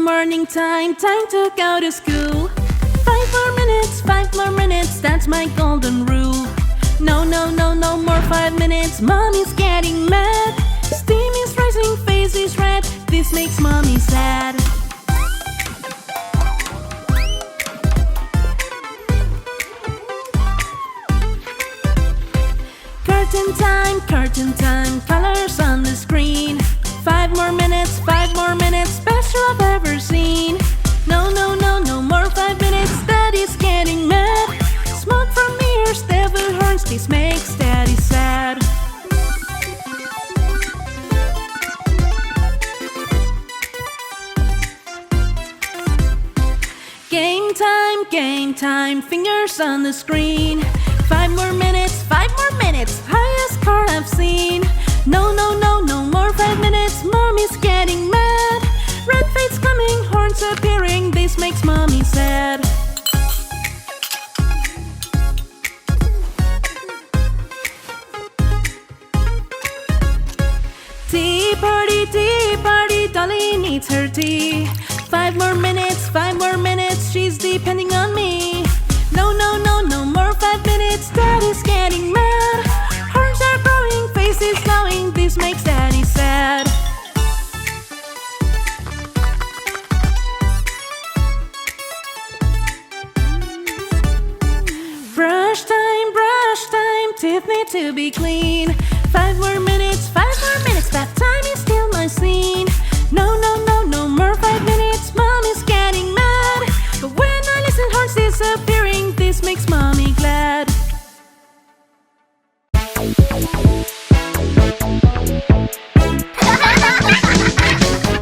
morning time, time to go to school. 5 more minutes, that's my golden rule. No, no, no, no more 5 minutes, mommy's getting mad. Steam is rising, face is red, this makes mommy sad. Curtain time, colors on the screen. 5 more minutes, best show I've ever seen. No, no, no, no more 5 minutes, Daddy's getting mad. Smoke from ears, devil horns, this makes Daddy sad. Game time, fingers on the screen. 5 more minutes, highest score I've seen. No, no, no, no more 5 minutes, mommy's getting mad. Red fade's coming, horns appearing, this makes mommy sad. Tea party, Dolly needs her tea. 5 more minutes, she's depending on me. No, no, no, no more 5 minutes, Daddy's getting mad. Horns are growing, face is glowing, this makes Daddy sad. Brush time, teeth need to be clean. 5 more minutes, bath time is still my scene. No, no, no, no more 5 minutes, mommy's getting mad. But when I listen, horns disappearing, this makes mommy glad.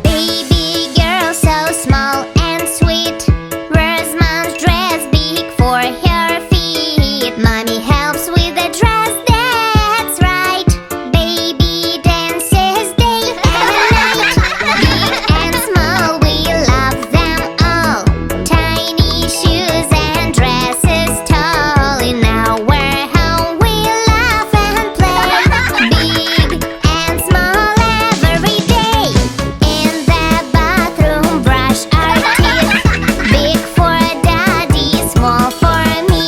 Baby girl so small and sweet, wears mom's dress big for her feet. Mommy helps with the dress, that's right. Baby dances day and night. Big and small, we love them all. Tiny shoes and dresses tall. In our home we laugh and play. Big and small every day. In the bathroom brush our teeth. Big for Daddy, small for me.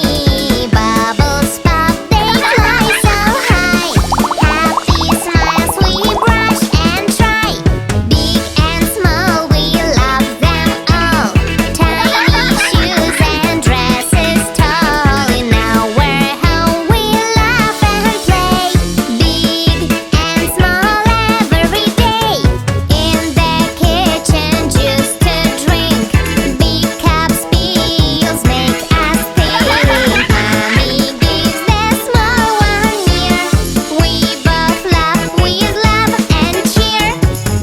Bubbles pop, they fly so high. Happy smiles we brush and try. Big and small, we love them all. Tiny shoes and dresses tall. In our home we laugh and play. Big and small every day. In the kitchen juice to drink. Big cups, spills make us think. Mommy gives the small one near. We both laugh with love and cheer.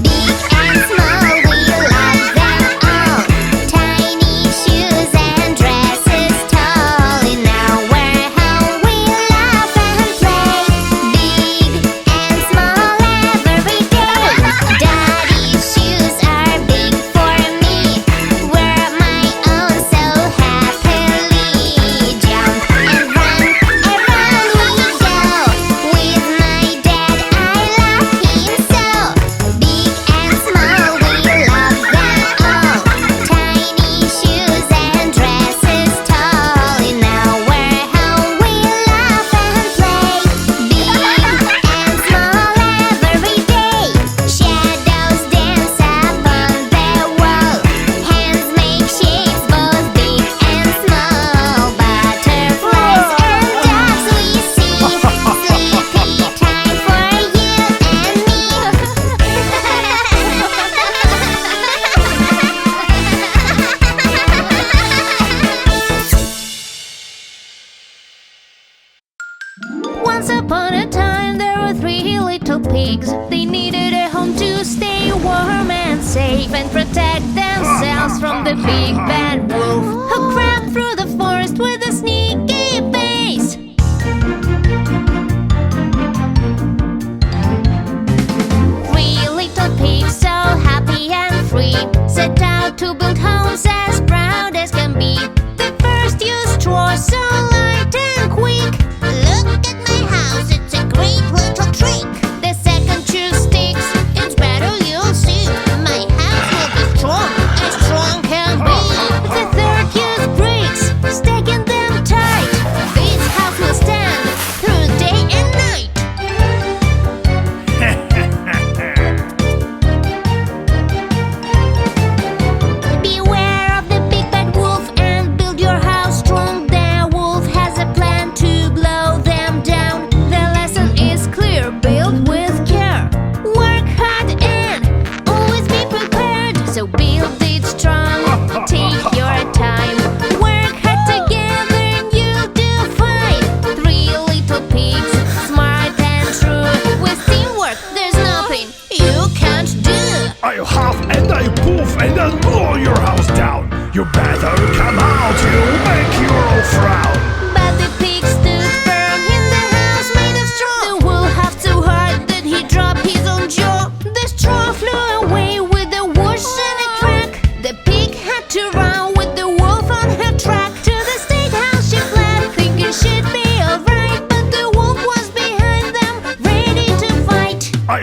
Big and small, we love them all. Tiny shoes and dresses tall. In our home we laugh and play. Big and small every day. Daddy's shoes are big for me. Wear my own so happily. Jump and run, around we go. With my dad I love him so. Big and small, we love them all. Tiny shoes and dresses tall. In our home we laugh and play. Big and small every day. Shadows dance upon the wall. Hands make shapes both big and small. Butterflies and doves we see. Sleepy time for you and me. Once upon a time there were 3 little pigs. They needed a home to stay warm and safe and protect themselves from the big bad wolf who crept through the forest with a sneaky face. 3 little pigs, so happy and free, set out to build homes as proud as can be. They first used straw so light and quick. Look at my house, it's a great little trick. The second chose sticks. It's better you'll see. My house will be strong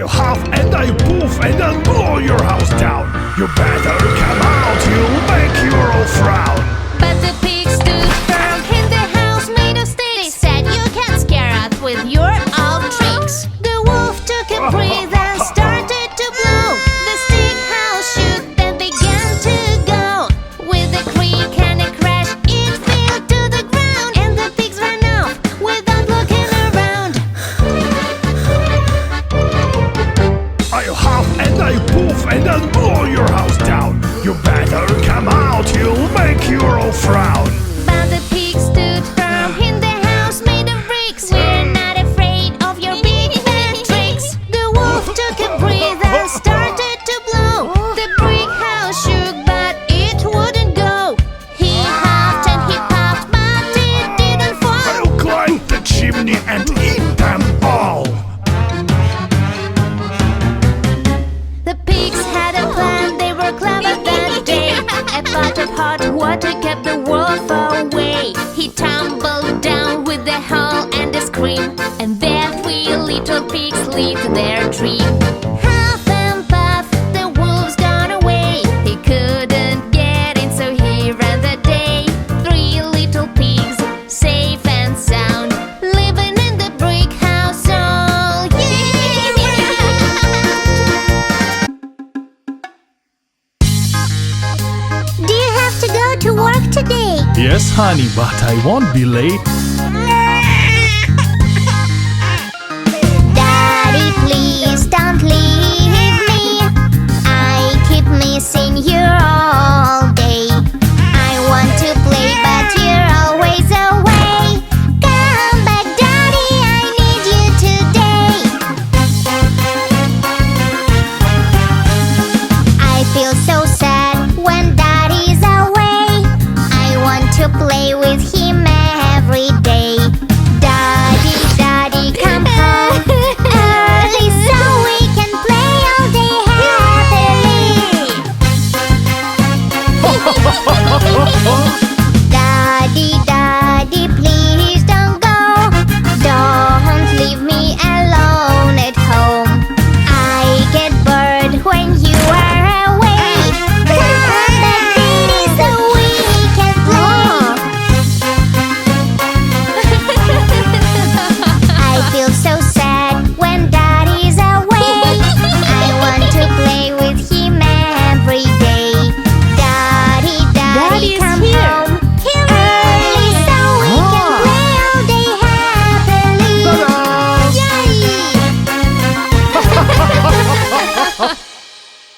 I'll huff and I'll poof and I'll blow your house down. You better come out, you'll make your old frown. But the pig stood firm in the house made of sticks. They said you can't scare us with your old tricks. The wolf took a breath and started to blow. The stick house shook, then began to go. With a creak and a crash, It fell to the ground, and the pigs ran off without looking around. I'll huff and I'll poof and I'll blow your house down. You better come out, you'll make your old frown. But the pig stood firm in the house made of bricks. we're not afraid of your big bad tricks. The wolf took a breath and started to blow. The brick house shook, but it wouldn't go. He huffed and he puffed, but it didn't fall. I'll climb the chimney and eat them all. The pigs had a plan, they were clever that day. A pot of hot water kept the wolf away. He tumbled down with a howl and a scream, and their 3 little pigs lived their dream. Huff and puff, the wolf's gone away. He couldn't get in, so he ran the day. 3 little pigs, safe and sound, Living in the brick house, all Do you have to go to work today? Yes, honey, but I won't be late.